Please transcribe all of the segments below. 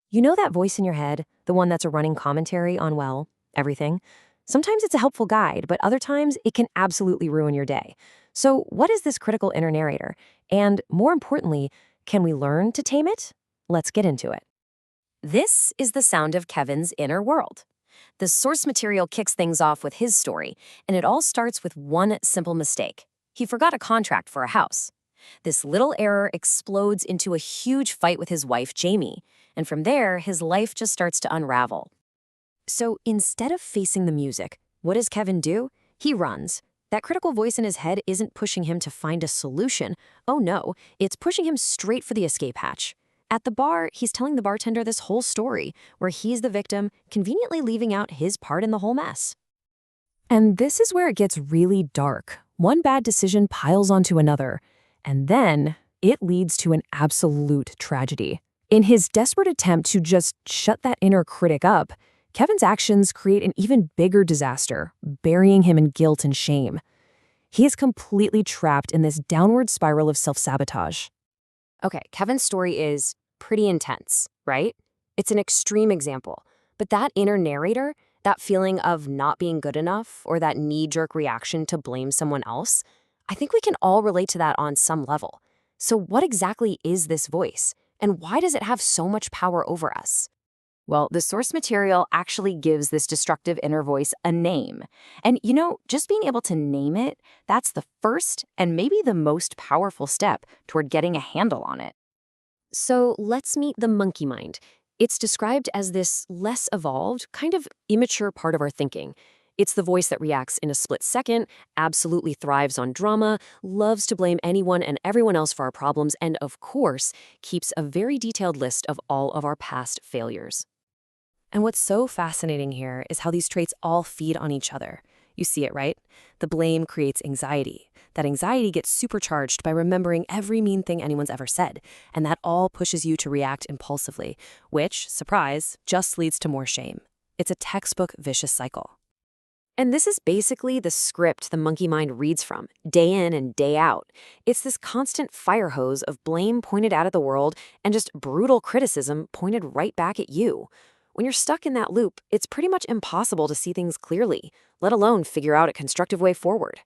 You know that voice in your head, the one that's a running commentary on, well, everything? Sometimes it's a helpful guide, but other times it can absolutely ruin your day. So, what is this critical inner narrator? And more importantly, can we learn to tame it? Let's get into it. This is the sound of Kevin's inner world. The source material kicks things off with his story, and it all starts with one simple mistake. He forgot a contract for a house. This little error explodes into a huge fight with his wife, Jamie, and from there, his life just starts to unravel. So instead of facing the music, what does Kevin do? He runs. That critical voice in his head isn't pushing him to find a solution. Oh no, it's pushing him straight for the escape hatch. At the bar, he's telling the bartender this whole story, where he's the victim, conveniently leaving out his part in the whole mess. And this is where it gets really dark. One bad decision piles onto another, and then it leads to an absolute tragedy. In his desperate attempt to just shut that inner critic up, Kevin's actions create an even bigger disaster, burying him in guilt and shame. He is completely trapped in this downward spiral of self-sabotage. Okay, Kevin's story is pretty intense, right? It's an extreme example, but that inner narrator, that feeling of not being good enough or that knee-jerk reaction to blame someone else, I think we can all relate to that on some level. So what exactly is this voice, and why does it have so much power over us? Well, the source material actually gives this destructive inner voice a name. And just being able to name it, that's the first and maybe the most powerful step toward getting a handle on it. So let's meet the monkey mind. It's described as this less evolved, kind of immature part of our thinking. It's the voice that reacts in a split second, absolutely thrives on drama, loves to blame anyone and everyone else for our problems, and of course, keeps a very detailed list of all of our past failures. And what's so fascinating here is how these traits all feed on each other. You see it, right? The blame creates anxiety. That anxiety gets supercharged by remembering every mean thing anyone's ever said, and that all pushes you to react impulsively, which, surprise, just leads to more shame. It's a textbook vicious cycle. And this is basically the script the monkey mind reads from, day in and day out. It's this constant fire hose of blame pointed out at the world and just brutal criticism pointed right back at you. When you're stuck in that loop, it's pretty much impossible to see things clearly, let alone figure out a constructive way forward.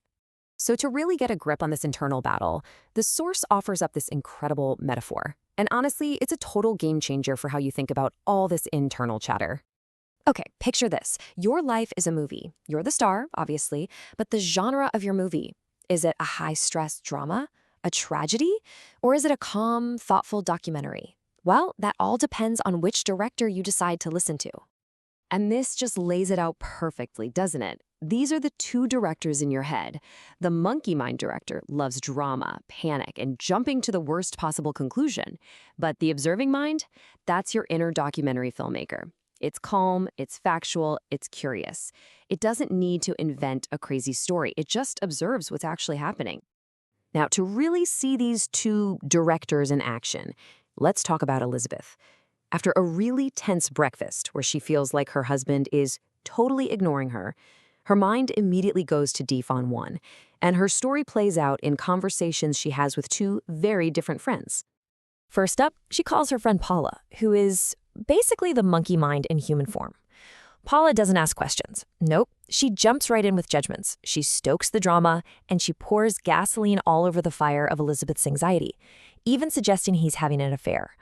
So to really get a grip on this internal battle, the source offers up this incredible metaphor. And honestly, it's a total game changer for how you think about all this internal chatter. Okay, picture this. Your life is a movie. You're the star, obviously, but the genre of your movie, is it a high-stress drama, a tragedy, or is it a calm, thoughtful documentary? Well, that all depends on which director you decide to listen to. And this just lays it out perfectly, doesn't it? These are the two directors in your head. The monkey mind director loves drama, panic, and jumping to the worst possible conclusion. But the observing mind, that's your inner documentary filmmaker. It's calm, it's factual, it's curious. It doesn't need to invent a crazy story. It just observes what's actually happening. Now, to really see these two directors in action, let's talk about Elizabeth. After a really tense breakfast where she feels like her husband is totally ignoring her, her mind immediately goes to Defon 1, and her story plays out in conversations she has with two very different friends. First up, she calls her friend Paula, who is basically the monkey mind in human form. Paula doesn't ask questions. Nope, she jumps right in with judgments. She stokes the drama, and she pours gasoline all over the fire of Elizabeth's anxiety, even suggesting he's having an affair.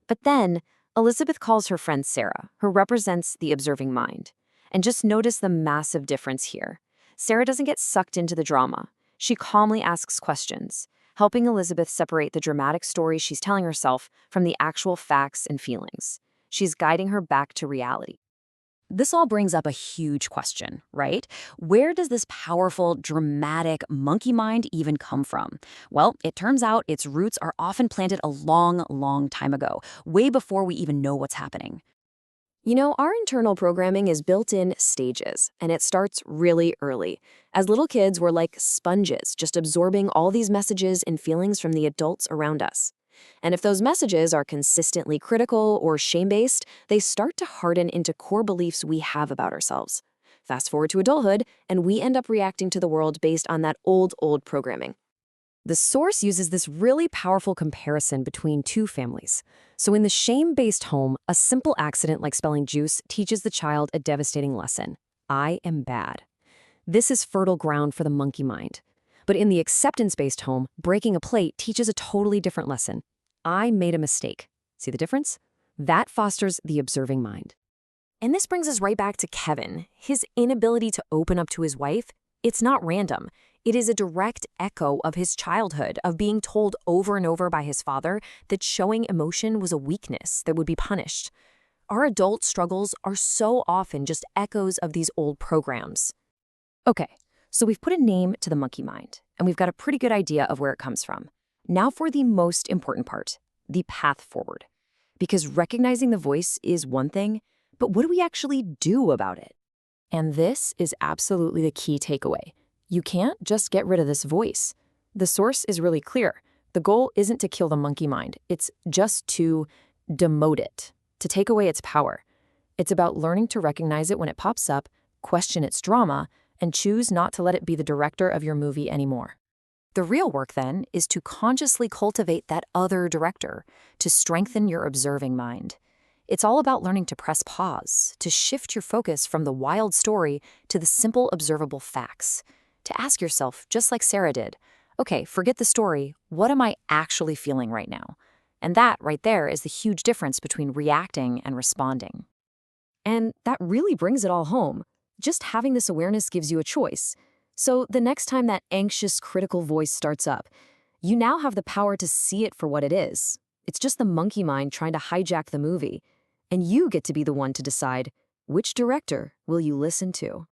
But then, Elizabeth calls her friend Sarah, who represents the observing mind. And just notice the massive difference here. Sarah doesn't get sucked into the drama. She calmly asks questions, helping Elizabeth separate the dramatic story she's telling herself from the actual facts and feelings. She's guiding her back to reality. This all brings up a huge question, right? Where does this powerful, dramatic monkey mind even come from? Well, it turns out its roots are often planted a long, long time ago, way before we even know what's happening. Our internal programming is built in stages, and it starts really early. As little kids, we're like sponges, just absorbing all these messages and feelings from the adults around us. And if those messages are consistently critical or shame-based, they start to harden into core beliefs we have about ourselves. Fast forward to adulthood, and we end up reacting to the world based on that old programming. The source uses this really powerful comparison between two families. So in the shame-based home, a simple accident like spilling juice teaches the child a devastating lesson. I am bad. This is fertile ground for the monkey mind. But in the acceptance-based home, breaking a plate teaches a totally different lesson. I made a mistake. See the difference? That fosters the observing mind. And this brings us right back to Kevin. His inability to open up to his wife, it's not random. It is a direct echo of his childhood, of being told over and over by his father that showing emotion was a weakness that would be punished. Our adult struggles are so often just echoes of these old programs. Okay, so we've put a name to the monkey mind, and we've got a pretty good idea of where it comes from. Now for the most important part, the path forward. Because recognizing the voice is one thing, but what do we actually do about it? And this is absolutely the key takeaway. You can't just get rid of this voice. The source is really clear. The goal isn't to kill the monkey mind. It's just to demote it, to take away its power. It's about learning to recognize it when it pops up, question its drama, and choose not to let it be the director of your movie anymore. The real work, then, is to consciously cultivate that other director, to strengthen your observing mind. It's all about learning to press pause, to shift your focus from the wild story to the simple observable facts. To ask yourself, just like Sarah did, okay, forget the story, what am I actually feeling right now? And that right there is the huge difference between reacting and responding. And that really brings it all home. Just having this awareness gives you a choice. So the next time that anxious, critical voice starts up, you now have the power to see it for what it is. It's just the monkey mind trying to hijack the movie. And you get to be the one to decide, which director will you listen to?